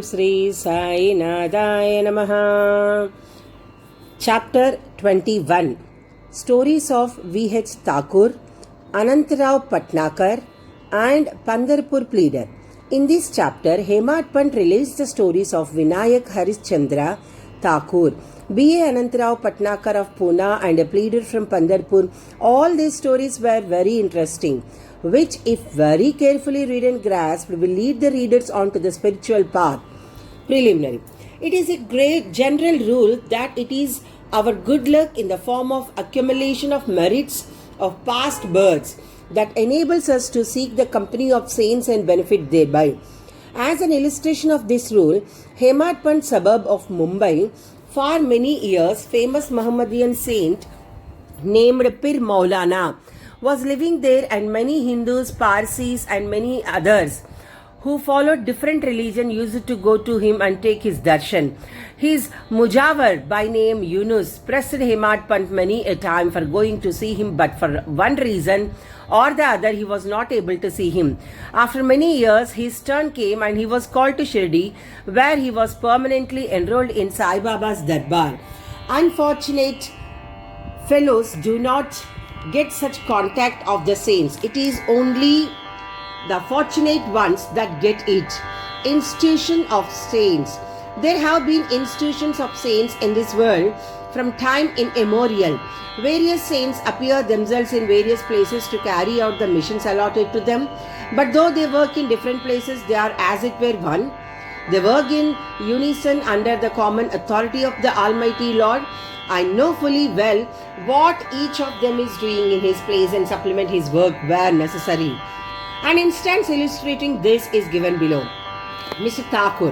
Sri Sai Nadaya Namaha. Chapter 21. Stories of V.H. Thakur, Anantarao Patnakar and Pandharpur Pleader. In this chapter, Hemad Pant relates the stories of Vinayak Harishchandra Thakur, B.A. Anantarao Patnakar of Pune and a pleader from Pandharpur. All these stories were very interesting, which, if very carefully read and grasped, will lead the readers on to the spiritual path. Preliminary. It is a great general rule that it is our good luck in the form of accumulation of merits of past births that enables us to seek the company of saints and benefit thereby. As an illustration of this rule, Hemad Pant suburb of Mumbai, for many years famous Muhammadian saint named Pir Maulana was living there, and many Hindus, Parsis and many others who followed different religion used to go to him and take his darshan. His Mujawar by name Yunus pressed Hemad Pant many a time for going to see him, but for one reason or the other he was not able to see him. After many years his turn came and he was called to Shirdi, where he was permanently enrolled in Sai Baba's Darbar. Unfortunate fellows do not get such contact of the saints. It is only the fortunate ones that get it. Institution of saints. There have been institutions of saints in this world from time immemorial. Various saints appear themselves in various places to carry out the missions allotted to them, but though they work in different places, they are as it were one. They work in unison under the common authority of the Almighty Lord. I know fully well what each of them is doing in his place and supplement his work where necessary. An instance illustrating this is given below. Mr. Thakur.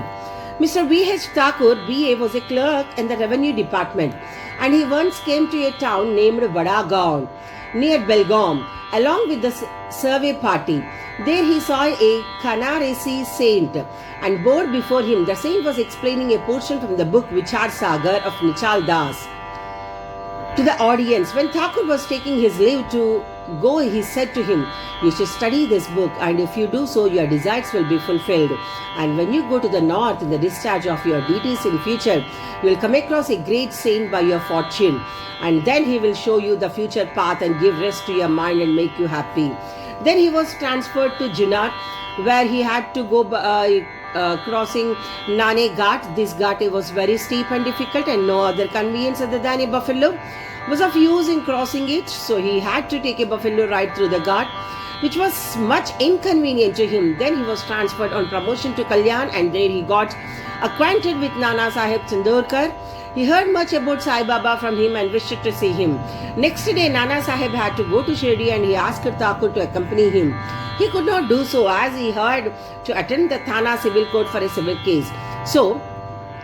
Mr. V.H. Thakur, B.A. was a clerk in the revenue department, and he once came to a town named Vadagaon near Belgaum along with the survey party. There he saw a Kanaresi saint, and bore before him the saint was explaining a portion from the book Vichar Sagar of Nichal Das to the audience. When Thakur was taking his leave to go, he said to him, "You should study this book, and if you do so, your desires will be fulfilled. And when you go to the north in the discharge of your duties in future, you will come across a great saint by your fortune, and then he will show you the future path and give rest to your mind and make you happy." Then he was transferred to Junnar, where he had to go crossing Nane Ghat. This ghat was very steep and difficult, and no other convenience other than a buffalo was of use in crossing it, so he had to take a buffalo ride through the ghat, which was much inconvenient to him. Then he was transferred on promotion to Kalyan, and there he got acquainted with Nana Sahib Chandorkar. He heard much about Sai Baba from him and wished to see him. Next day Nana Sahib had to go to Shirdi, and he asked Thakur to accompany him. He could not do so, as he had to attend the Thana civil court for a civil case. So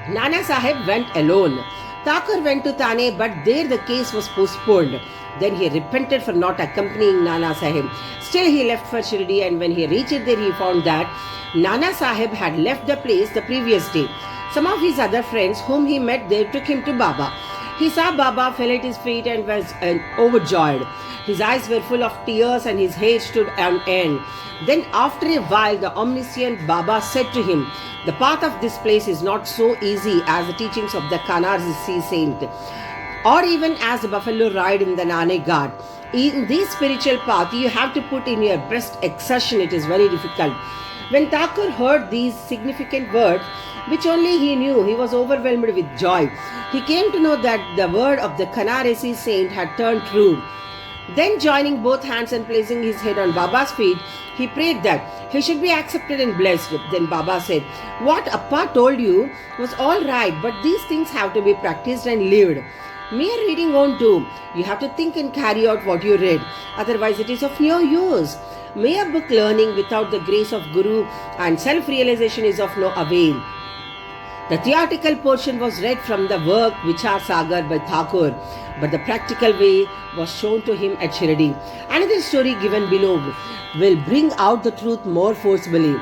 Nana Sahib went alone. Thakur went to Thane, but there the case was postponed. Then he repented for not accompanying Nana Sahib. Still he left for Shirdi, and when he reached there he found that Nana Sahib had left the place the previous day. Some of his other friends whom he met there took him to Baba. He saw Baba, fell at his feet and was overjoyed. His eyes were full of tears and his hair stood on end. Then after a while the omniscient Baba said to him, "The path of this place is not so easy as the teachings of the Kanaresi saint, or even as the buffalo ride in the Nane Ghat. In this spiritual path you have to put in your breast exertion. It is very difficult." When Thakur heard these significant words, which only he knew, he was overwhelmed with joy. He came to know that the word of the Kanaresi saint had turned true. Then joining both hands and placing his head on Baba's feet, he prayed that he should be accepted and blessed. Then Baba said, "What Appa told you was all right, but these things have to be practiced and lived. Mere reading won't do. You have to think and carry out what you read. Otherwise it is of no use. Mere book learning without the grace of Guru and self-realization is of no avail." The theoretical portion was read from the work Vichar Sagar by Thakur, but the practical way was shown to him at Shirdi. Another story given below will bring out the truth more forcibly.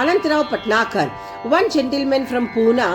Anantarao Patnakar, one gentleman from Pune,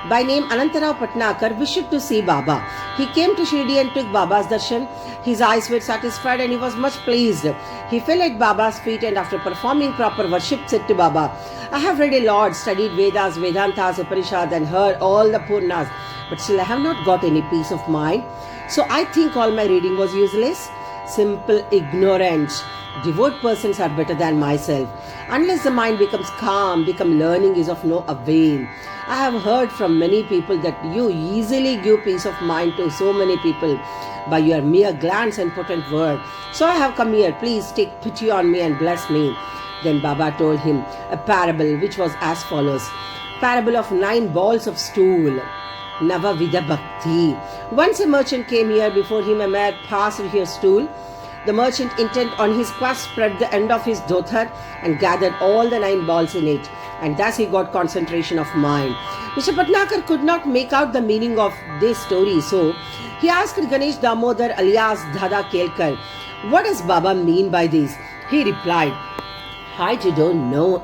by name Anantarao Patnakar, wished to see Baba. He came to Shirdi and took Baba's darshan. His eyes were satisfied and he was much pleased. He fell at Baba's feet and after performing proper worship said to Baba, I have read a lot, studied Vedas, Vedantas, Upanishad and heard all the Purnas, but still I have not got any peace of mind. So I think all my reading was useless. Simple ignorance. Devout persons are better than myself. Unless the mind becomes calm, learning is of no avail. I have heard from many people that you easily give peace of mind to so many people by your mere glance and potent word. So I have come here. Please take pity on me and bless me. Then Baba told him a parable which was as follows. Parable of 9 balls of stool. Navavida Bhakti. Once a merchant came here. Before him a man passed with his stool. The merchant, intent on his quest, spread the end of his dhotar and gathered all the 9 balls in it. And thus he got concentration of mind. Mr. Patnakar could not make out the meaning of this story, so he asked Ganesh Damodar alias Dada Kelkar, what does Baba mean by this? He replied, I don't know.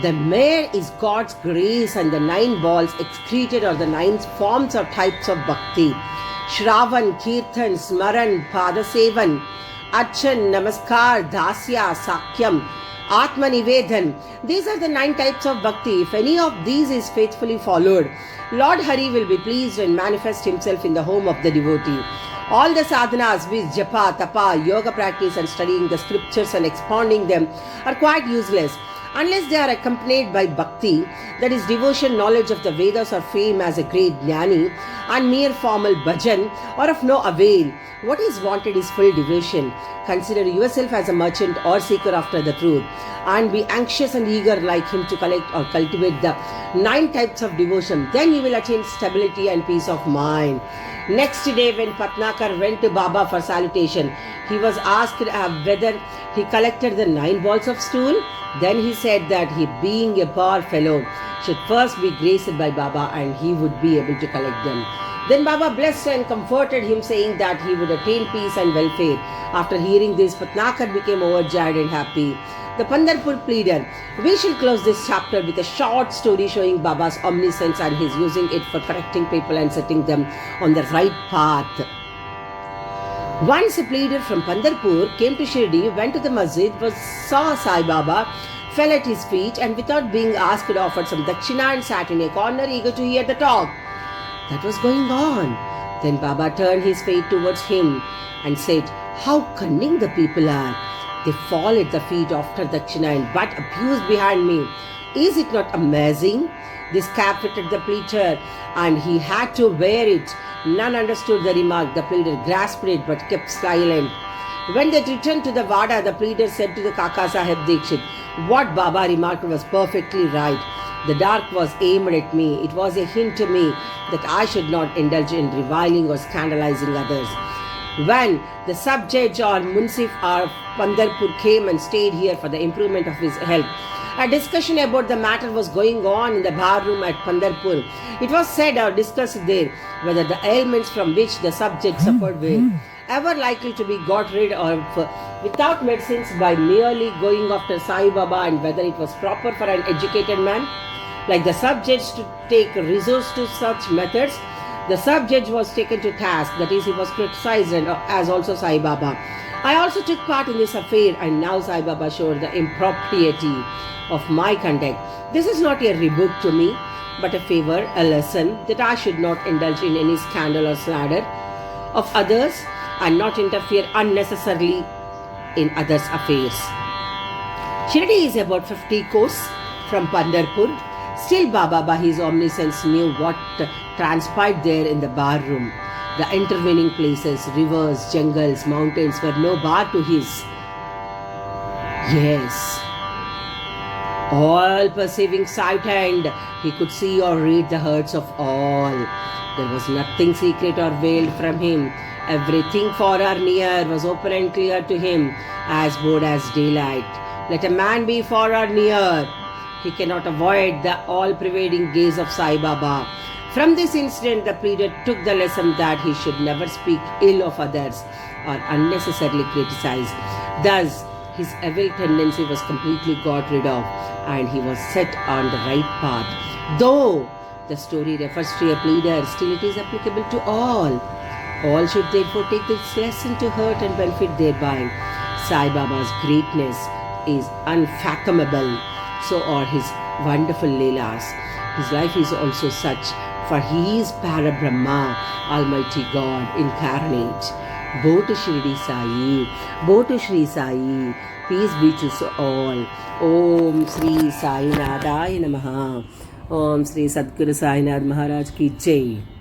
The mare is God's grace and the 9 balls excreted are the 9 forms or types of bhakti. Shravan, Kirtan, Smaran, Padasevan, Archan, Namaskar, Dasya, Sakyam, Atma Nivedan. These are the 9 types of bhakti. If any of these is faithfully followed, Lord Hari will be pleased and manifest himself in the home of the devotee. All the sadhanas with japa, tapa, yoga practice and studying the scriptures and expounding them are quite useless unless they are accompanied by bhakti, that is devotion, knowledge of the Vedas or fame as a great jnani, and mere formal bhajan are of no avail. What is wanted is full devotion. Consider yourself as a merchant or seeker after the truth and be anxious and eager like him to collect or cultivate the 9 types of devotion. Then you will attain stability and peace of mind. Next day when Patnakar went to Baba for salutation, he was asked whether he collected the 9 balls of stool. Then he said that he, being a poor fellow, should first be graced by Baba and he would be able to collect them. Then Baba blessed and comforted him, saying that he would attain peace and welfare. After hearing this, Patnakar became overjoyed and happy. The Pandharpur pleader. We shall close this chapter with a short story showing Baba's omniscience and his using it for correcting people and setting them on the right path. Once a pleader from Pandharpur came to Shirdi, went to the masjid, saw Sai Baba, fell at his feet and without being asked offered some dakshina and sat in a corner eager to hear the talk that was going on. Then Baba turned his face towards him and said, how cunning the people are. They fall at the feet after dakshina and but abuse behind me. Is it not amazing? This cap fitted the pleader and he had to wear it. None understood the remark. The pleader grasped it but kept silent. When they returned to the Vada, the pleader said to the Kaka Sahib Dikshit, what Baba remarked was perfectly right. The dark was aimed at me. It was a hint to me that I should not indulge in reviling or scandalizing others. When the sub-judge or Munsif of Pandharpur came and stayed here for the improvement of his health, a discussion about the matter was going on in the bar room at Pandharpur. It was said or discussed there whether the ailments from which the subject suffered were ever likely to be got rid of without medicines by merely going after Sai Baba, and whether it was proper for an educated man like the sub-judge to take resource to such methods. The sub-judge was taken to task, that is, he was criticized as also Sai Baba. I also took part in this affair and now Sai Baba showed the impropriety of my conduct. This is not a rebuke to me, but a favor, a lesson that I should not indulge in any scandal or slander of others and not interfere unnecessarily in others' affairs. Shirdi is about 50 kos from Pandharpur. Still Baba by his omniscience knew what transpired there in the bar room. The intervening places, rivers, jungles, mountains were no bar to his. Yes, all perceiving sight, and he could see or read the hearts of all. There was nothing secret or veiled from him. Everything far or near was open and clear to him, as broad as daylight. Let a man be far or near, he cannot avoid the all-pervading gaze of Sai Baba. From this incident, the pleader took the lesson that he should never speak ill of others or unnecessarily criticize. Thus, his evil tendency was completely got rid of and he was set on the right path. Though the story refers to a pleader, still it is applicable to all. All should therefore take this lesson to heart and benefit thereby. Sai Baba's greatness is unfathomable. So are his wonderful Leelas. His life is also such, for he is Parabrahma, Almighty God incarnate. Bow to Shirdi Sai, bow to Shri Sai, peace be to all. Om Sri Sai Nadaya Namaha. Om Sri Sadguru Sai Nath Maharaj Ki Jai.